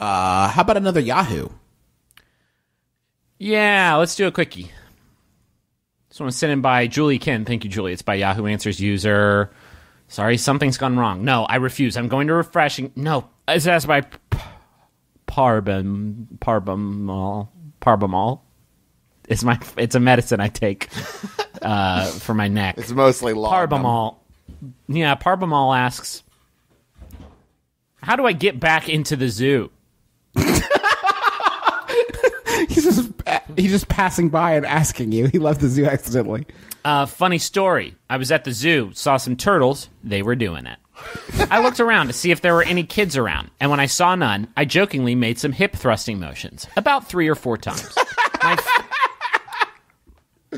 How about another Yahoo? Yeah, let's do a quickie. This one was sent in by Julie Ken. Thank you, Julie. It's by Yahoo Answers user. Sorry, something's gone wrong. No, I refuse. I'm going to refreshing. No, it's asked by Parbamal. It's a medicine I take for my neck. It's mostly laudanum. Parbamal. Yeah, Parbamal asks, how do I get back into the zoo? He's just passing by and asking you. He left the zoo accidentally. Funny story. I was at the zoo, saw some turtles. They were doing it. I looked around to see if there were any kids around, and when I saw none, I jokingly made some hip thrusting motions, about 3 or 4 times.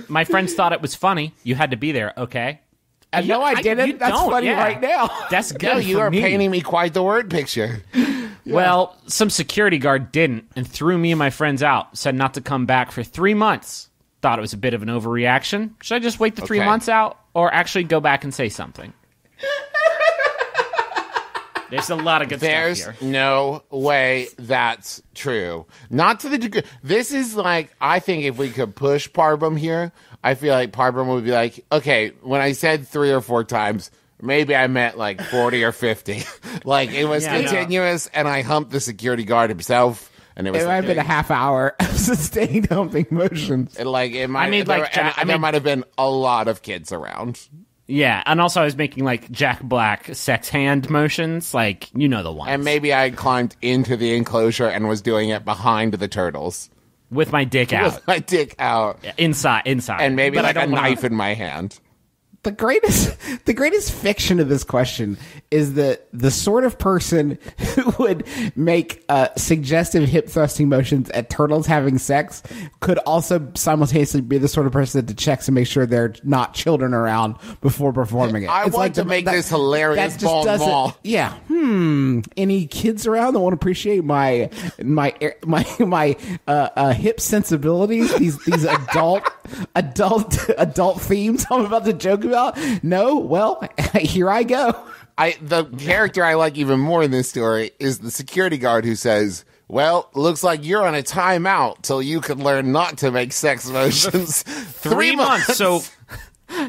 My friends thought it was funny. You had to be there, okay? No, I didn't. That's funny right now. That's good. No, you are painting me quite the word picture. Yeah. Well, some security guard didn't and threw me and my friends out, said not to come back for 3 months. Thought it was a bit of an overreaction. Should I just wait the 3 months out or actually go back and say something? There's a lot of good stuff here. There's no way that's true. Not to the degree. This is like, I think if we could push Parbum here, I feel like Parbum would be like, okay, when I said 3 or 4 times, maybe I meant like 40 or 50. Like, it was continuous, and I humped the security guard himself. And it might have been a half hour of sustained humping motions. There might have been a lot of kids around. Yeah, and also I was making like Jack Black sex hand motions, like, you know the ones. And maybe I climbed into the enclosure and was doing it behind the turtles. With my dick out. With my dick out. Yeah, inside. And maybe like a knife in my hand. The greatest fiction of this question is that the sort of person who would make suggestive hip thrusting motions at turtles having sex could also simultaneously be the sort of person that checks and makes sure there are not children around before performing it. I want to make this hilarious ball. Yeah. Any kids around that want to appreciate my hip sensibilities? These adult themes I'm about to joke about. No, well, here I go. The character I like even more in this story is the security guard who says, well, looks like you're on a timeout till you can learn not to make sex motions. 3 months. So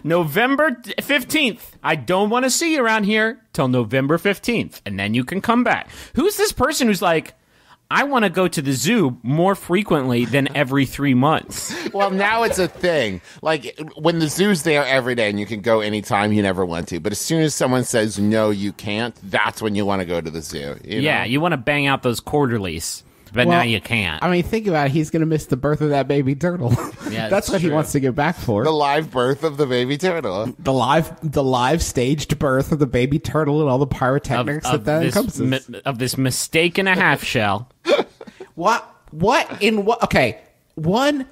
November 15th. I don't want to see you around here till November 15th. And then you can come back. Who's this person who's like, I want to go to the zoo more frequently than every 3 months? Well, now it's a thing. Like, when the zoo's there every day and you can go anytime you never want to. But as soon as someone says, no, you can't, that's when you want to go to the zoo. You know? You want to bang out those quarterlies. But now you can't. I mean, think about it. He's going to miss the birth of that baby turtle. Yeah, that's what true. He wants to get back for. The live birth of the baby turtle. The live staged birth of the baby turtle and all the pyrotechnics that encompasses. Of this mistake and a half shell. What? Okay. One,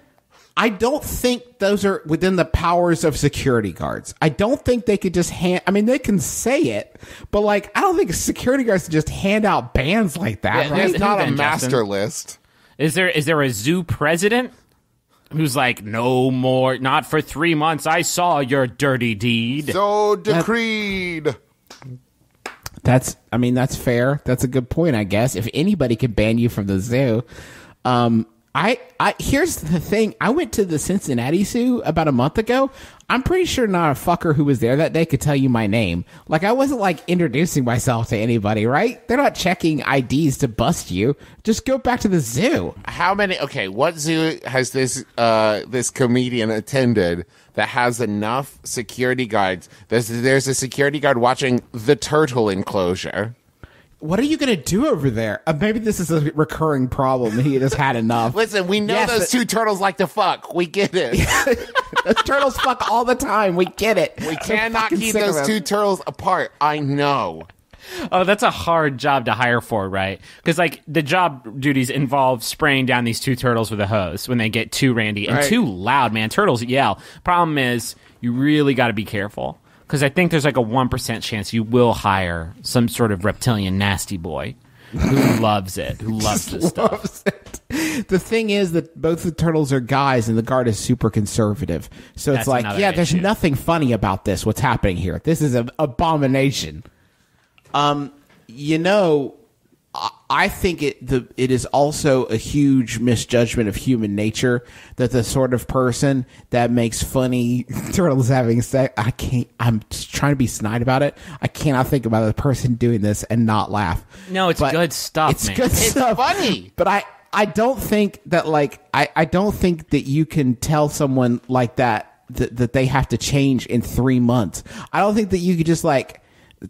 I don't think those are within the powers of security guards. I don't think they could just they can say it, but like, I don't think security guards can just hand out bans like that. Right? There's not a master list. Is there a zoo president who's like, no more, not for 3 months. I saw your dirty deed. So decreed. That's fair. That's a good point, I guess. If anybody could ban you from the zoo, here's the thing. I went to the Cincinnati Zoo about a month ago. I'm pretty sure not a fucker who was there that day could tell you my name. Like, I wasn't like introducing myself to anybody, right? They're not checking IDs to bust you. Just go back to the zoo. What zoo has this comedian attended that has enough security guards? There's a security guard watching the turtle enclosure. What are you going to do over there? Maybe this is a recurring problem. He just had enough. Listen, we know those two turtles like to fuck. We get it. Those turtles fuck all the time. We get it. We cannot keep those two turtles apart. I know. Oh, that's a hard job to hire for, right? Because, like, the job duties involve spraying down these two turtles with a hose when they get too randy and too loud, man. Turtles yell. Problem is, you really got to be careful. Because I think there's like a 1% chance you will hire some sort of reptilian nasty boy who loves it, who loves this stuff. The thing is that both the turtles are guys and the guard is super conservative. So it's like, there's nothing funny about this, what's happening here. This is an abomination. I think it is also a huge misjudgment of human nature that the sort of person that makes funny turtles having sex. I'm trying to be snide about it. I cannot think about a person doing this and not laugh. No, it's good stuff. It's man. good stuff. It's funny, but I don't think that I don't think that you can tell someone like that they have to change in 3 months. I don't think that you could just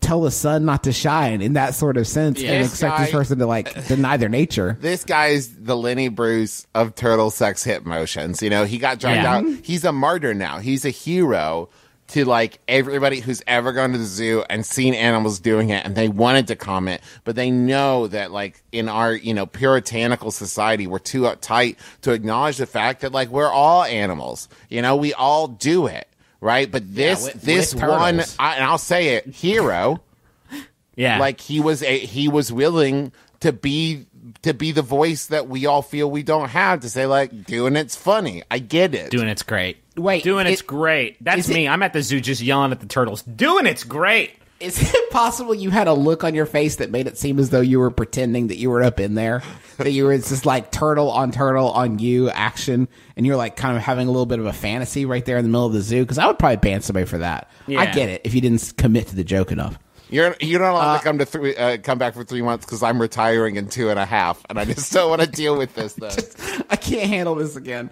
tell the sun not to shine in that sort of sense and expect this person to deny their nature. This guy's the Lenny Bruce of turtle sex hip motions. You know, he got dragged out. He's a martyr now. He's a hero to everybody who's ever gone to the zoo and seen animals doing it, and they wanted to comment, but they know that in our puritanical society, we're too uptight to acknowledge the fact that we're all animals. We all do it. Right, but this one, and I'll say it, hero. Yeah, he was willing to be the voice that we all feel we don't have, to say doing it's funny. I get it. Doing it's great. Wait, doing it's great. That's me. I'm at the zoo just yelling at the turtles. Doing it's great. Is it possible you had a look on your face that made it seem as though you were pretending that you were up in there? That you were just turtle on you action, and you're kind of having a little bit of a fantasy right there in the middle of the zoo? Because I would probably ban somebody for that. Yeah. I get it if you didn't commit to the joke enough. You're not allowed to come back for 3 months because I'm retiring in 2.5, and I just don't want to deal with this. Though I can't handle this again.